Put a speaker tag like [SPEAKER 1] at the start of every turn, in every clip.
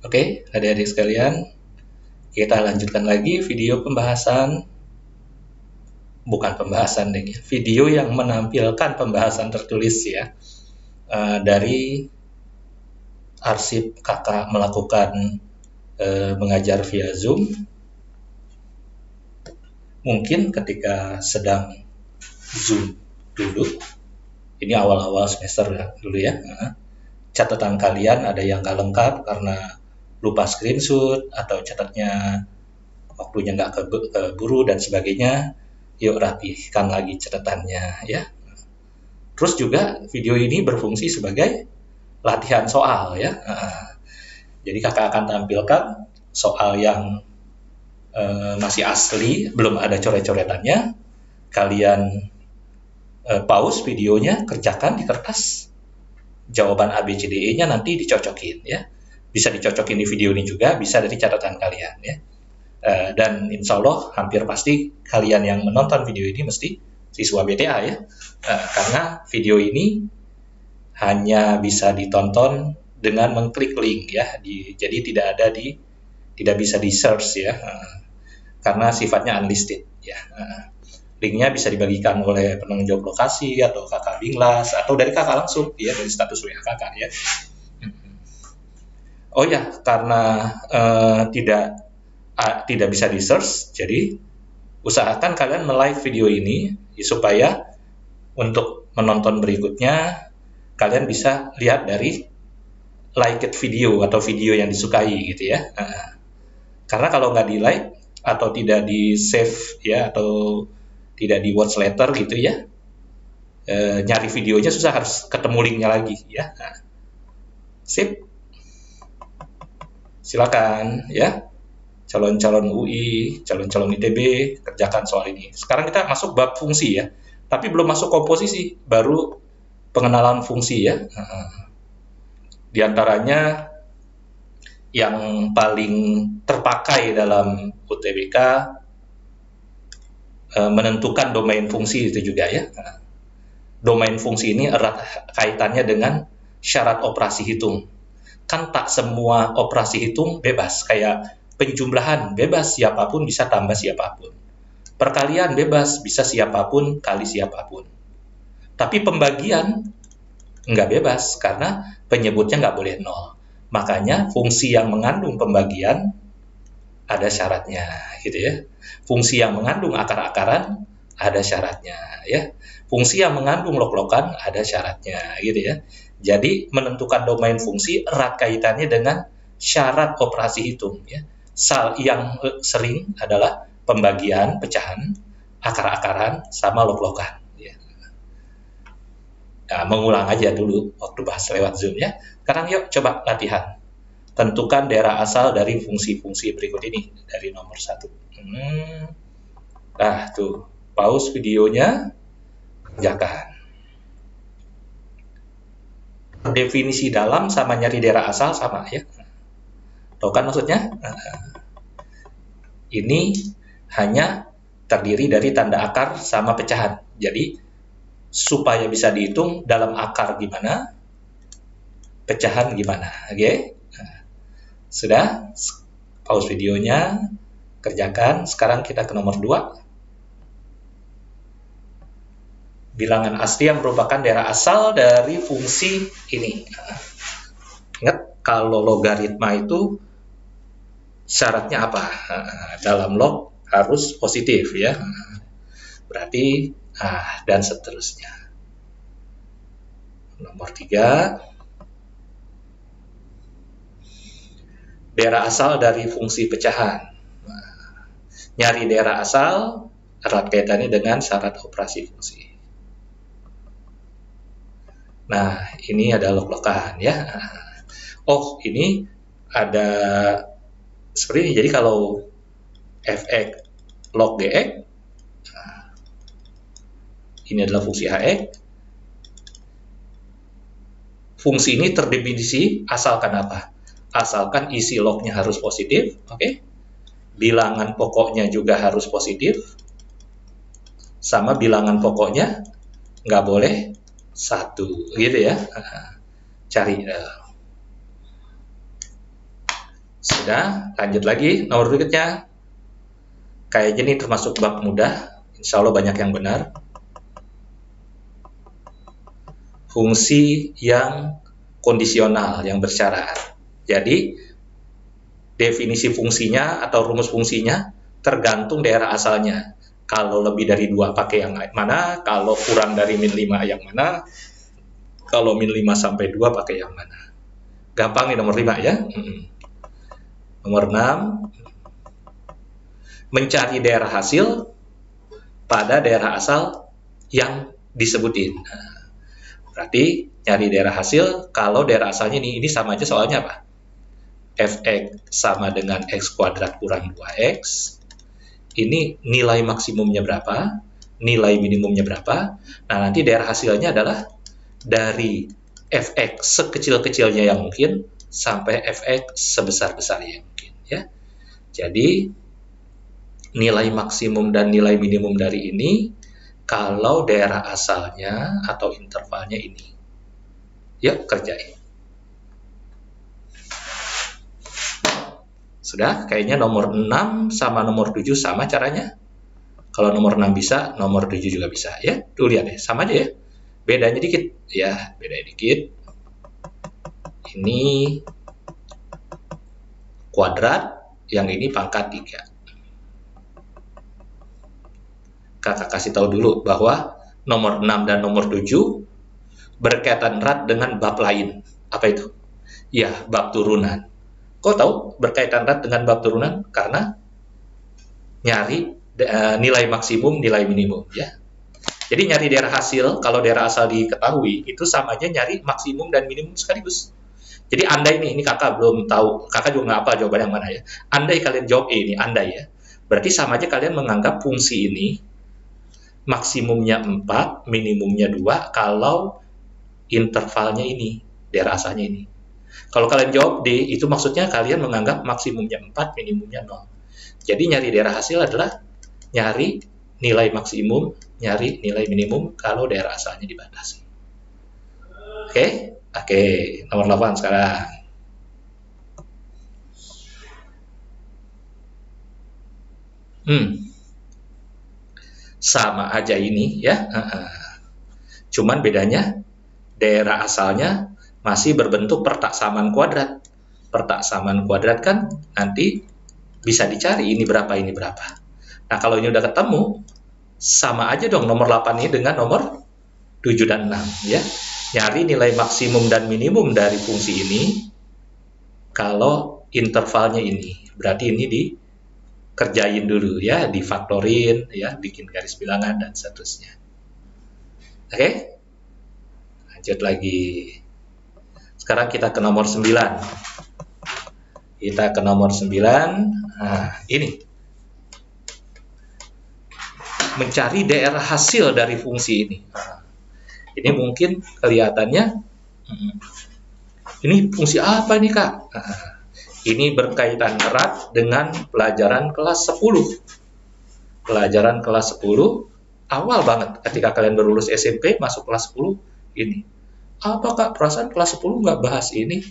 [SPEAKER 1] Oke, adik-adik sekalian, kita lanjutkan lagi video pembahasan, bukan pembahasan deh, video yang menampilkan pembahasan tertulis ya, dari arsip kakak melakukan mengajar via Zoom. Mungkin ketika sedang Zoom dulu, ini awal-awal semester dulu ya, catatan kalian ada yang nggak lengkap karena lupa screenshot atau catatnya waktunya nggak keburu dan sebagainya, yuk rapihkan lagi catatannya ya. Terus juga video ini berfungsi sebagai latihan soal ya. Jadi kakak akan tampilkan soal yang masih asli, belum ada coret-coretannya. Kalian pause videonya, kerjakan di kertas. Jawaban A, B, C, D, E-nya nanti dicocokin ya. Bisa dicocokin di video ini juga, bisa dari catatan kalian ya. Dan insya Allah hampir pasti kalian yang menonton video ini mesti siswa BTA ya. Karena video ini hanya bisa ditonton dengan mengklik link ya. Jadi tidak bisa di search ya. Karena sifatnya unlisted ya. Linknya bisa dibagikan oleh penanggung jawab lokasi atau kakak Binglas atau dari kakak langsung ya, dari status WA kakak ya. Oh ya, karena tidak bisa di search, jadi usahakan kalian like video ini supaya untuk menonton berikutnya kalian bisa lihat dari liked video atau video yang disukai gitu ya. Karena kalau nggak di like atau tidak di save ya, atau tidak di watch later gitu ya, nyari videonya susah, harus ketemu linknya lagi ya. Sip, silakan ya, calon-calon UI, calon-calon ITB, kerjakan soal ini. Sekarang kita masuk bab fungsi ya, tapi belum masuk komposisi, baru pengenalan fungsi ya. Di antaranya yang paling terpakai dalam UTBK menentukan domain fungsi itu juga ya. Domain fungsi ini erat kaitannya dengan syarat operasi hitung. Kan tak semua operasi hitung bebas, kayak penjumlahan bebas, siapapun bisa tambah siapapun. Perkalian bebas, bisa siapapun kali siapapun. Tapi pembagian nggak bebas, karena penyebutnya nggak boleh nol. Makanya fungsi yang mengandung pembagian ada syaratnya gitu ya. Fungsi yang mengandung akar-akaran ada syaratnya ya. Fungsi yang mengandung log-logan ada syaratnya gitu ya. Jadi menentukan domain fungsi erat kaitannya dengan syarat operasi hitung ya. Yang sering adalah pembagian, pecahan, akar-akaran, sama log-logan ya. Nah, mengulang aja dulu waktu bahas lewat Zoom ya. Sekarang yuk coba latihan. Tentukan daerah asal dari fungsi-fungsi berikut ini dari nomor 1. Nah, tuh, pause videonya, kerjakan. Definisi dalam sama nyari daerah asal sama ya. Tahu kan maksudnya? Ini hanya terdiri dari tanda akar sama pecahan. Jadi, supaya bisa dihitung dalam akar gimana, pecahan gimana. Oke? Sudah? Pause videonya, kerjakan. Sekarang kita ke nomor 2. Bilangan asli yang merupakan daerah asal dari fungsi ini. Ingat, kalau logaritma itu syaratnya apa? Dalam log harus positif ya. Berarti dan seterusnya. Nomor 3. Daerah asal dari fungsi pecahan. Nyari daerah asal erat kaitannya dengan syarat operasi fungsi. Nah, ini ada log-logan ya. Oh, ini ada seperti ini. Jadi kalau fx log dx, ini adalah fungsi hx. Fungsi ini terdefinisi asalkan apa? Asalkan isi lognya harus positif, oke? Bilangan pokoknya juga harus positif, sama bilangan pokoknya nggak boleh 1, gitu ya. Cari. Sudah, lanjut lagi. Nomor berikutnya. Kayaknya ini termasuk bab mudah. Insya Allah banyak yang benar. Fungsi yang kondisional, yang bersyarat. Jadi, definisi fungsinya atau rumus fungsinya tergantung daerah asalnya. Kalau lebih dari 2 pakai yang mana, kalau kurang dari min 5 yang mana, kalau min 5 sampai 2 pakai yang mana. Gampang nih nomor 5 ya. Nomor 6, mencari daerah hasil pada daerah asal yang disebutin. Berarti nyari daerah hasil kalau daerah asalnya ini sama aja soalnya apa? Fx sama dengan x kuadrat kurang 2x. Ini nilai maksimumnya berapa, nilai minimumnya berapa. Nah, nanti daerah hasilnya adalah dari fx sekecil-kecilnya yang mungkin sampai fx sebesar-besarnya yang mungkin ya. Jadi nilai maksimum dan nilai minimum dari ini kalau daerah asalnya atau intervalnya ini. Yuk kerjain. Sudah, kayaknya nomor 6 sama nomor 7 sama caranya. Kalau nomor 6 bisa, nomor 7 juga bisa ya. Tuh lihat deh, sama aja ya. Bedanya dikit ya, bedanya dikit. Ini kuadrat, yang ini pangkat 3. Kakak kasih tahu dulu bahwa nomor 6 dan nomor 7 berkaitan erat dengan bab lain. Apa itu? Ya, bab turunan. Kok tahu berkaitan erat dengan bab turunan? Karena nyari nilai maksimum, nilai minimum ya. Jadi nyari daerah hasil, kalau daerah asal diketahui, itu sama aja nyari maksimum dan minimum sekaligus. Jadi andai ini kakak belum tahu, kakak juga nggak apa jawaban yang mana ya. Andai kalian jawab ini, andai ya. Berarti sama aja kalian menganggap fungsi ini maksimumnya 4, minimumnya 2 kalau intervalnya ini, daerah asalnya ini. Kalau kalian jawab D, itu maksudnya kalian menganggap maksimumnya 4, minimumnya 0. Jadi nyari daerah hasil adalah nyari nilai maksimum, nyari nilai minimum kalau daerah asalnya dibatasi. Oke, nomor 8 sekarang. Sama aja ini ya. Cuman bedanya daerah asalnya masih berbentuk pertaksaman kuadrat. Pertaksaman kuadrat kan nanti bisa dicari ini berapa, ini berapa. Nah, kalau ini udah ketemu, sama aja dong nomor 8 ini dengan nomor 7 dan 6 ya. Nyari nilai maksimum dan minimum dari fungsi ini kalau intervalnya ini. Berarti ini dikerjain dulu ya, difaktorin ya, bikin garis bilangan dan seterusnya. Oke? Lanjut lagi. Sekarang kita ke nomor 9. Kita ke nomor 9. Nah, ini. Mencari daerah hasil dari fungsi ini. Nah, ini mungkin kelihatannya, ini fungsi apa nih Kak? Nah, ini berkaitan erat dengan pelajaran kelas 10. Pelajaran kelas 10, awal banget ketika kalian baru lulus SMP, masuk kelas 10, ini. Apa Kak, perasaan kelas 10 nggak bahas ini?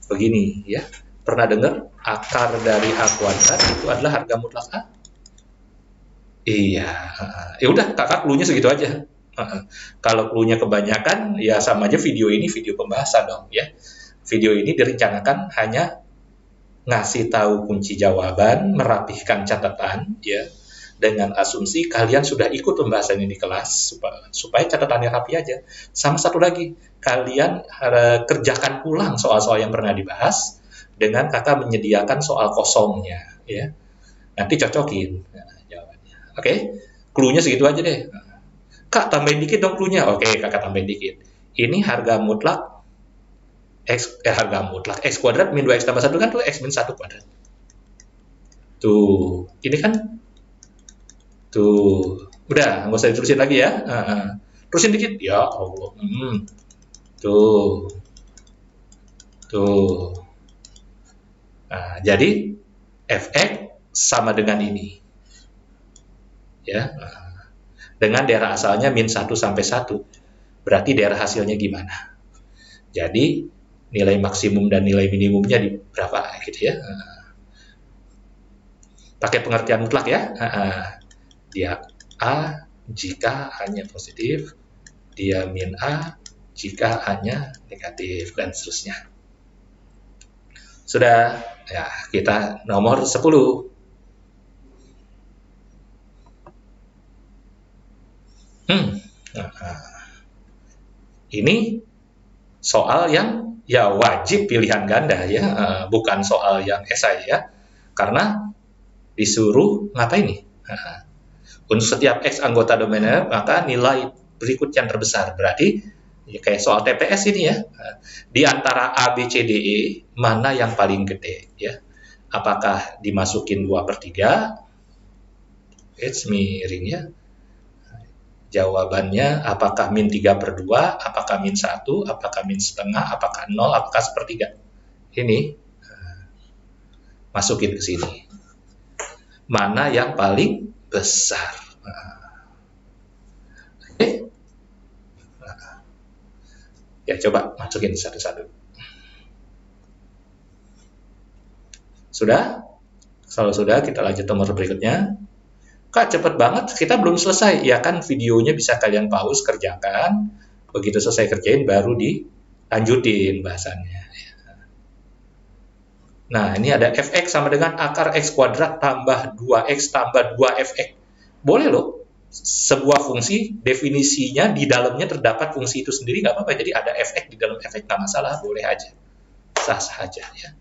[SPEAKER 1] Begini ya, pernah dengar akar dari A kuadrat itu adalah harga mutlak A? Iya, ya udah kakak clue-nya segitu aja. Kalau clue-nya kebanyakan, ya sama aja video ini video pembahasan dong ya. Video ini direncanakan hanya ngasih tahu kunci jawaban, merapihkan catatan ya, dengan asumsi kalian sudah ikut pembahasan ini di kelas supaya catatannya rapi aja. Sama satu lagi, kalian kerjakan ulang soal-soal yang pernah dibahas dengan kakak menyediakan soal kosongnya ya. Nanti cocokin jawabannya. Oke? Clue-nya segitu aja deh. Kak, tambahin dikit dong clue-nya. Oke, kakak tambahin dikit. Ini harga mutlak harga mutlak x kuadrat min 2x tambah 1 kan tuh x min 1 kuadrat. Tuh, ini kan tuh, udah, nggak usah diterusin lagi ya. Terusin dikit, ya Allah. Tuh, tuh. Nah, jadi fx sama dengan ini, ya. Dengan daerah asalnya min 1 sampai 1, berarti daerah hasilnya gimana? Jadi nilai maksimum dan nilai minimumnya di berapa, gitu ya. pakai pengertian mutlak ya. Dia A jika A-nya positif, dia min A jika A-nya negatif, dan seterusnya. Sudah, ya kita nomor 10. Ini soal yang ya wajib pilihan ganda ya, bukan soal yang esai ya, karena disuruh ngapain nih? Untuk setiap X anggota domain F, maka nilai berikut yang terbesar. Berarti ya kayak soal TPS ini ya, di antara A, B, C, D, E, mana yang paling gede ya? Apakah dimasukin 2/3? It's miring ya. Jawabannya apakah min 3/2, apakah min 1, apakah min setengah, apakah 0, apakah sepertiga. Ini masukin ke sini. Mana yang paling besar? Oke. Ya, coba masukin satu-satu. Sudah? Kalau sudah, kita lanjut nomor berikutnya. Kak, cepet banget, kita belum selesai. Ya kan, videonya bisa kalian pause, kerjakan. Begitu selesai kerjain, baru dilanjutin bahasannya. Nah, ini ada fx sama dengan akar x kuadrat tambah 2x tambah 2fx. Boleh loh, sebuah fungsi, definisinya di dalamnya terdapat fungsi itu sendiri, nggak apa-apa. Jadi ada fx di dalam fx, nggak masalah, boleh aja. Sah-sah aja ya.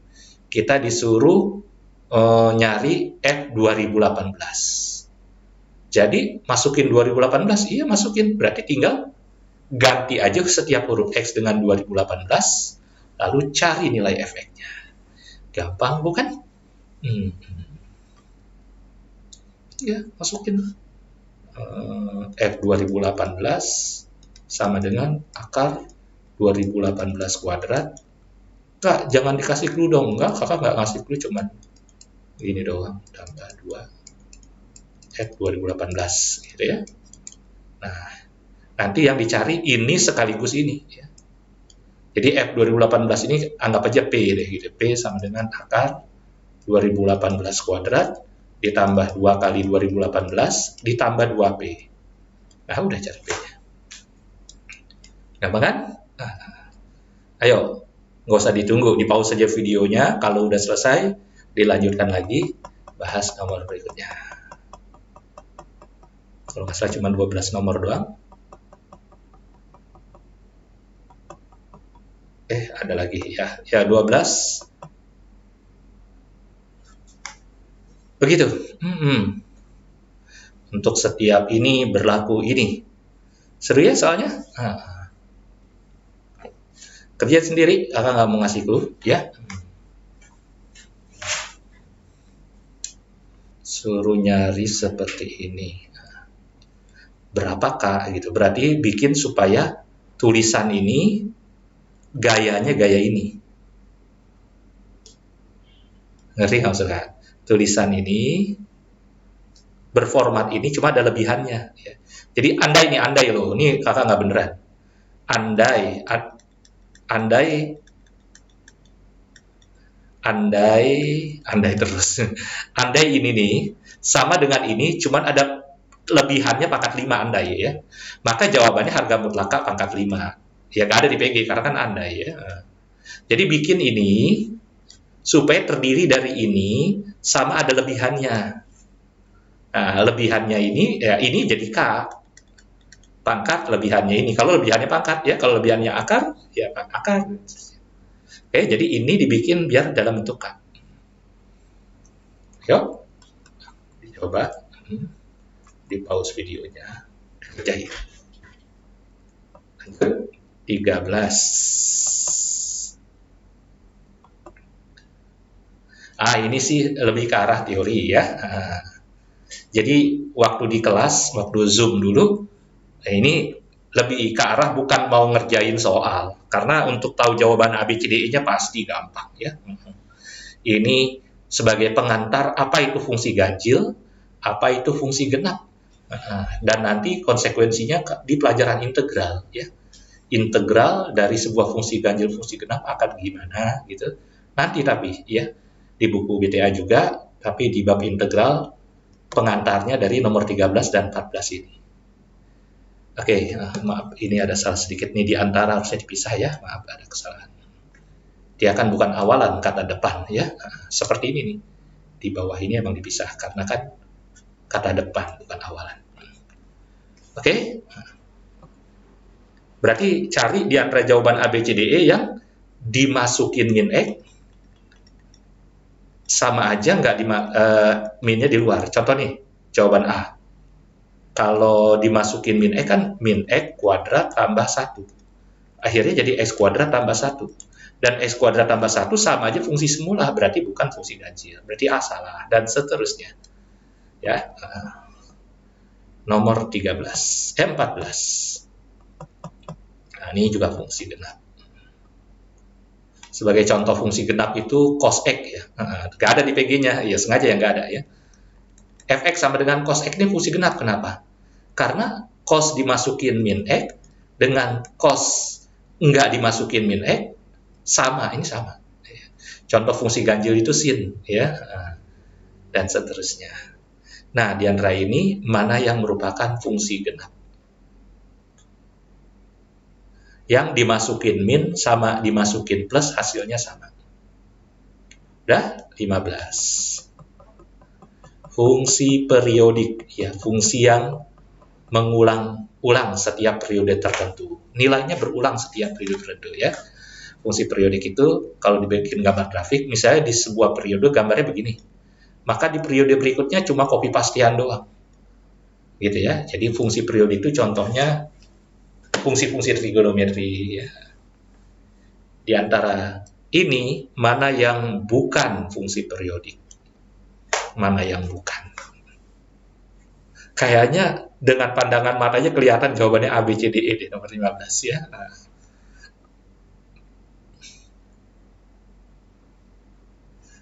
[SPEAKER 1] Kita disuruh nyari f 2018. Jadi masukin 2018, iya masukin, berarti tinggal ganti aja setiap huruf X dengan 2018, lalu cari nilai fx-nya. Gampang bukan? Ya, masukin F 2018 sama dengan akar 2018 kuadrat. Kak, jangan dikasih clue dong. Enggak, kakak nggak ngasih clue, cuman ini doang, tambah 2 F 2018 gitu ya. Nah, nanti yang dicari ini sekaligus ini ya. Jadi F 2018 ini anggap aja P deh gitu. P sama dengan akar 2018 kuadrat ditambah 2 kali 2018 ditambah 2P. Nah, udah cari P-nya. Gampang kan? Nah, ayo, nggak usah ditunggu, di pause saja videonya. Kalau udah selesai, dilanjutkan lagi, bahas nomor berikutnya. Kalau nggak salah cuma 12 nomor doang. Ada lagi ya. Ya, 12. Begitu. Untuk setiap ini berlaku ini. Seru ya soalnya? Kerja sendiri, kakak nggak mau ngasih clue, ya. Suruh nyari seperti ini. Berapakah gitu? Berarti bikin supaya tulisan ini gayanya gaya ini. Ngerti nggak maksudnya? Tulisan ini berformat ini cuma ada lebihannya. Ya. Jadi andai loh, ini kakak nggak beneran. Andai terus. Andai ini nih sama dengan ini, cuman ada lebihannya pangkat 5 andai ya. Maka jawabannya harga mutlaka pangkat 5. Ya nggak ada di PG karena kan andai ya. Jadi bikin ini supaya terdiri dari ini sama ada lebihannya. Nah, lebihannya ini ya ini jadi K. Pangkat lebihannya ini. Kalau lebihannya pangkat ya, kalau lebihannya akar ya akar. Oke, jadi ini dibikin biar dalam bentuk K. Yuk, dicoba. Di pause videonya. Kerjain. 13. Ini sih lebih ke arah teori ya. Jadi waktu di kelas, waktu Zoom dulu, ini lebih ke arah bukan mau ngerjain soal. Karena untuk tahu jawaban ABCDE-nya pasti gampang ya. Ini sebagai pengantar apa itu fungsi ganjil, apa itu fungsi genap. Dan nanti konsekuensinya di pelajaran integral ya. Integral dari sebuah fungsi ganjil, fungsi genap akan gimana gitu. Nanti tapi ya di buku BTA juga Tapi di bab integral, pengantarnya dari nomor 13 dan 14 ini. Oke, maaf, ini ada salah sedikit nih, di antara harusnya dipisah ya, maaf ada kesalahan. Dia kan bukan awalan kata depan ya, seperti ini nih. Di bawah ini emang dipisah, karena kan kata depan bukan awalan. Oke, berarti cari di antara jawaban A, B, C, D, E yang dimasukin min X, sama aja nggak minnya di luar. Contoh nih, jawaban A. Kalau dimasukin min X kan min X kuadrat tambah 1. Akhirnya jadi X kuadrat tambah 1. Dan X kuadrat tambah 1 sama aja fungsi semula, berarti bukan fungsi ganjil. Berarti A salah, dan seterusnya. Ya, nomor 14. Nah, ini juga fungsi genap. Sebagai contoh fungsi genap itu cos X ya. Nggak ada di PG-nya, ya sengaja yang nggak ada ya. Fx sama dengan cos X ini fungsi genap. Kenapa? Karena cos dimasukin min X dengan cos nggak dimasukin min X sama, ini sama. Contoh fungsi ganjil itu sin ya, dan seterusnya. Nah, di antara ini mana yang merupakan fungsi genap? Yang dimasukin min sama dimasukin plus hasilnya sama. Udah 15. Fungsi periodik ya, fungsi yang mengulang-ulang setiap periode tertentu. Nilainya berulang setiap periode tertentu ya. Fungsi periodik itu kalau dibikin gambar grafik, misalnya di sebuah periode gambarnya begini. Maka di periode berikutnya cuma copy pastean doang. Gitu ya. Jadi fungsi periodik itu contohnya fungsi-fungsi trigonometri ya. Di antara ini mana yang bukan fungsi periodik? Mana yang bukan? Kayaknya dengan pandangan matanya kelihatan jawabannya A, B, C, D, E di nomor 15 ya.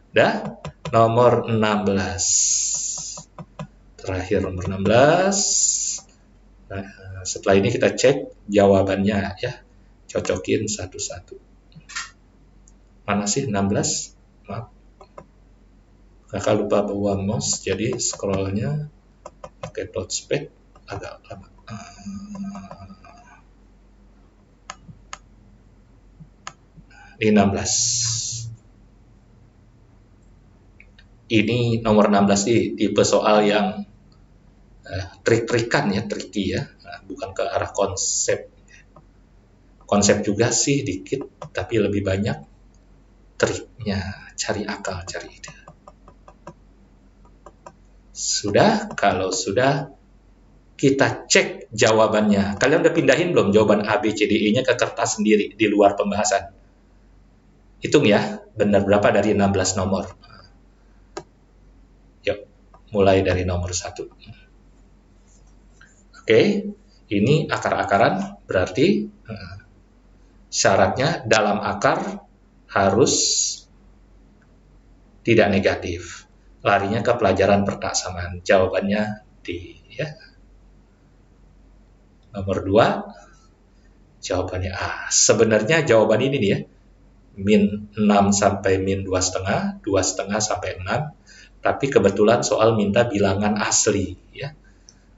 [SPEAKER 1] Dah, nomor 16. Terakhir nomor 16. Nah, setelah ini kita cek jawabannya ya. Cocokin satu-satu. Mana sih 16? Maaf. Kakak lupa bawa mouse, jadi scrollnya pakai touchpad agak lama. Ini 16. Ini nomor 16 sih tipe soal yang trik-trikan ya, tricky ya. Bukan ke arah konsep. Konsep juga sih dikit, tapi lebih banyak triknya, cari akal, cari ide. Sudah, kalau sudah kita cek jawabannya. Kalian udah pindahin belum jawaban A, B, C, D, E-nya ke kertas sendiri di luar pembahasan? Hitung ya, benar berapa dari 16 nomor. Yuk, mulai dari nomor 1. Oke, ini akar-akaran, berarti syaratnya dalam akar harus tidak negatif. Larinya ke pelajaran pertaksamaan. Jawabannya D ya. Nomor 2, jawabannya A. Sebenarnya jawaban ini nih ya, min 6 sampai min 2,5, 2,5 sampai 6. Tapi kebetulan soal minta bilangan asli ya.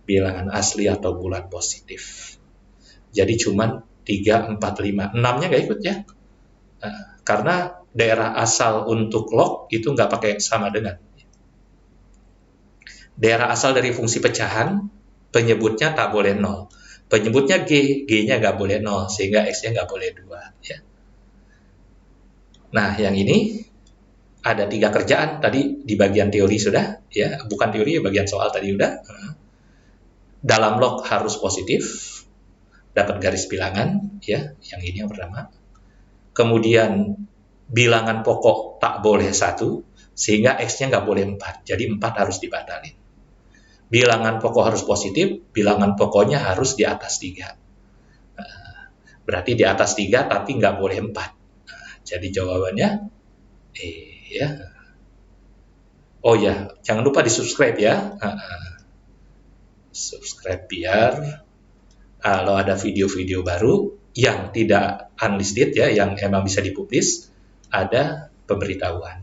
[SPEAKER 1] Bilangan asli atau bulat positif. Jadi cuman 3, 4, 5. 6-nya nggak ikut ya. Karena daerah asal untuk log itu nggak pakai sama dengan. Daerah asal dari fungsi pecahan, penyebutnya tak boleh 0. Penyebutnya G, G-nya nggak boleh 0, sehingga X-nya nggak boleh 2. Ya. Nah, yang ini ada 3 kerjaan, tadi di bagian teori sudah, ya, bukan teori, bagian soal tadi udah. Dalam log harus positif, dapat garis bilangan, ya, yang ini yang pertama. Kemudian bilangan pokok tak boleh 1, sehingga X-nya nggak boleh 4, jadi 4 harus dibatalin. Bilangan pokok harus positif, bilangan pokoknya harus di atas 3. Berarti di atas 3 tapi nggak boleh 4. Jadi jawabannya E ya. Oh ya, jangan lupa di subscribe ya. Subscribe biar kalau ada video-video baru yang tidak unlisted ya, yang emang bisa dipublish, ada pemberitahuan.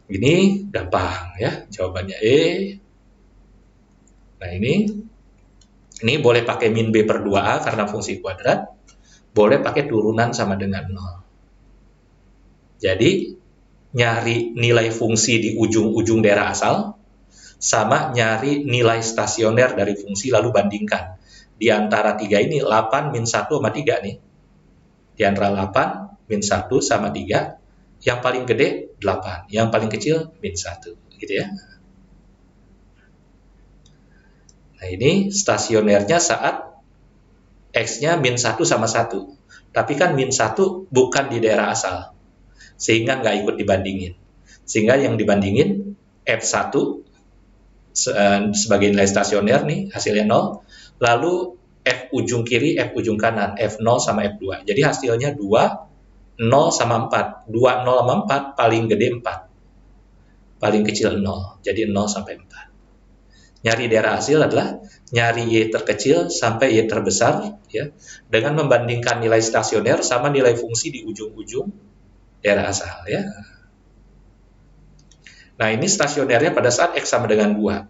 [SPEAKER 1] Ini gampang ya, jawabannya E. Nah ini boleh pakai min B per 2A karena fungsi kuadrat, boleh pakai turunan sama dengan 0. Jadi nyari nilai fungsi di ujung-ujung daerah asal, sama nyari nilai stasioner dari fungsi lalu bandingkan. Di antara 3 ini 8 min 1 sama 3 nih. Di antara 8 min 1 sama 3, yang paling gede 8, yang paling kecil min 1, gitu ya. Nah ini stasionernya saat X-nya min 1 sama 1. Tapi kan min 1 bukan di daerah asal, sehingga nggak ikut dibandingin. Sehingga yang dibandingin F1 sebagai nilai stasioner nih, hasilnya 0. Lalu F ujung kiri, F ujung kanan, F0 sama F2. Jadi hasilnya 2, 0 sama 4. 2, 0 sama 4, paling gede 4. Paling kecil 0. Jadi 0 sampai 4. Nyari daerah hasil adalah nyari Y terkecil sampai Y terbesar, ya, dengan membandingkan nilai stasioner sama nilai fungsi di ujung-ujung daerah asal, ya. Nah, ini stasionernya pada saat X sama dengan 2.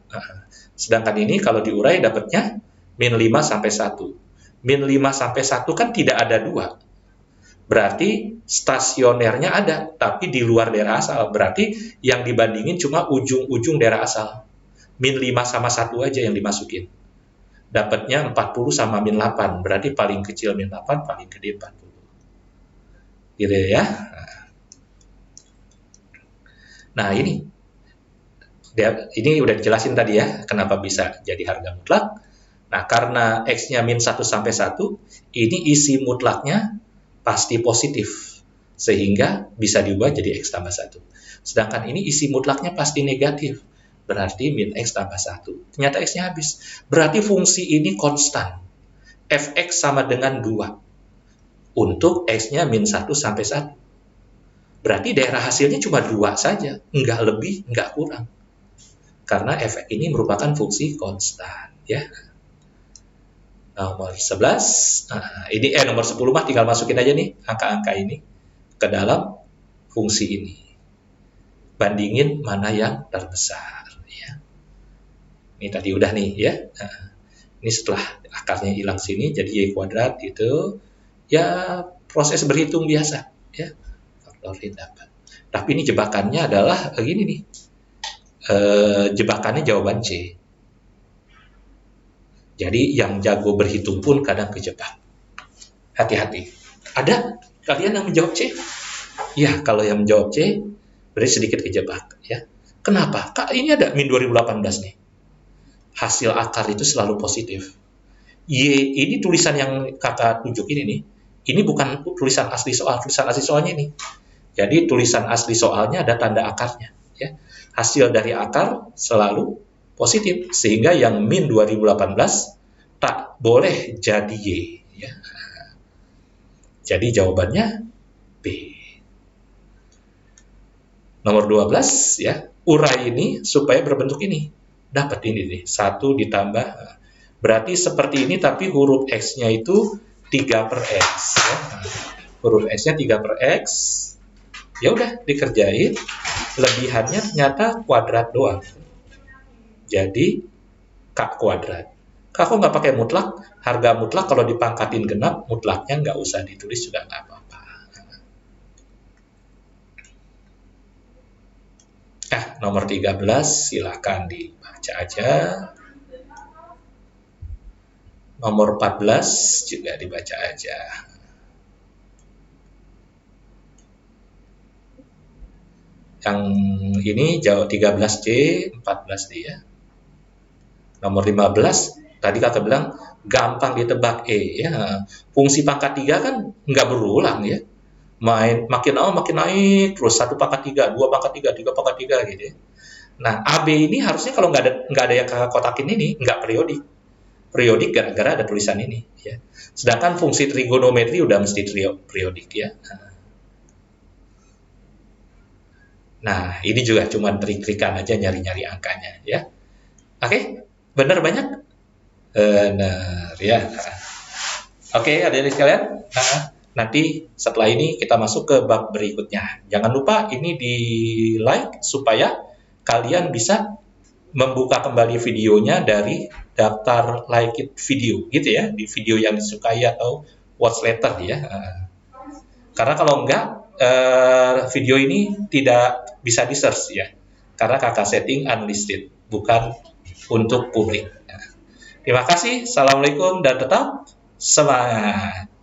[SPEAKER 1] Sedangkan ini kalau diurai dapatnya min 5 sampai 1. Min 5 sampai 1 kan tidak ada 2. Berarti stasionernya ada, tapi di luar daerah asal. Berarti yang dibandingin cuma ujung-ujung daerah asal. Min 5 sama 1 aja yang dimasukin. Dapatnya 40 sama min 8. Berarti paling kecil min 8, paling gede 40. Gitu ya. Nah, ini udah dijelasin tadi ya, kenapa bisa jadi harga mutlak. Nah, karena X-nya min 1 sampai 1, ini isi mutlaknya pasti positif, sehingga bisa diubah jadi X tambah 1. Sedangkan ini isi mutlaknya pasti negatif, berarti min X tambah 1. Ternyata X-nya habis. Berarti fungsi ini konstan. Fx sama dengan 2. Untuk X-nya min 1 sampai 1. Berarti daerah hasilnya cuma 2 saja. Nggak lebih, nggak kurang. Karena Fx ini merupakan fungsi konstan. Ya. Nomor 11. Ini nomor 10 mah tinggal masukin aja nih angka-angka ini ke dalam fungsi ini. Bandingin mana yang terbesar. Ini tadi udah nih ya. Ini setelah akarnya hilang sini jadi Y kuadrat gitu. Ya proses berhitung biasa ya. Faktorin dapat. Tapi ini jebakannya adalah begini nih. Jebakannya jawaban C. Jadi yang jago berhitung pun kadang kejebak. Hati-hati. Ada kalian yang menjawab C? Ya, kalau yang menjawab C berarti sedikit kejebak ya. Kenapa? Kak, ini ada min 2018 nih. Hasil akar itu selalu positif. Y ini tulisan yang kakak tunjukin ini bukan tulisan asli soal. Tulisan asli soalnya ini. Jadi tulisan asli soalnya ada tanda akarnya. Ya. Hasil dari akar selalu positif. Sehingga yang min 2018 tak boleh jadi Y. Ya. Jadi jawabannya B. Nomor 12, ya. Urai ini supaya berbentuk ini. Dapat ini nih, 1 ditambah. Berarti seperti ini, tapi huruf X-nya itu 3 per X. Ya. Huruf X-nya 3 per X. Ya udah, dikerjain. Lebihannya ternyata kuadrat doang. Jadi, K kuadrat. Kak kok nggak pakai mutlak? Harga mutlak kalau dipangkatin genap, mutlaknya nggak usah ditulis, sudah nggak apa-apa. Nomor 13, silakan dibaca aja. Nomor 14 juga dibaca aja. Yang ini jauh 13C, 14D ya. Nomor 15, tadi kakak bilang gampang ditebak E ya. Fungsi pangkat 3 kan nggak berulang ya. Makin lama makin naik terus 1 pangkat 3, 2 pangkat 3, 3 pangkat 3 gitu ya. Nah, AB ini harusnya kalau nggak ada yang kakak kotakin ini nggak periodik. Periodik gara-gara ada tulisan ini ya. Sedangkan fungsi trigonometri udah mesti periodik ya. Nah, ini juga cuma trik-trikan aja nyari-nyari angkanya ya. Oke, benar banyak? Benar ya. Oke, adik-adik sekalian. Nanti setelah ini kita masuk ke bab berikutnya. Jangan lupa ini di like supaya kalian bisa membuka kembali videonya dari daftar like it video gitu ya, di video yang disukai atau watch later ya. Karena kalau enggak video ini tidak bisa di search ya, karena kakak setting unlisted, bukan untuk publik. Terima kasih, assalamualaikum dan tetap semangat.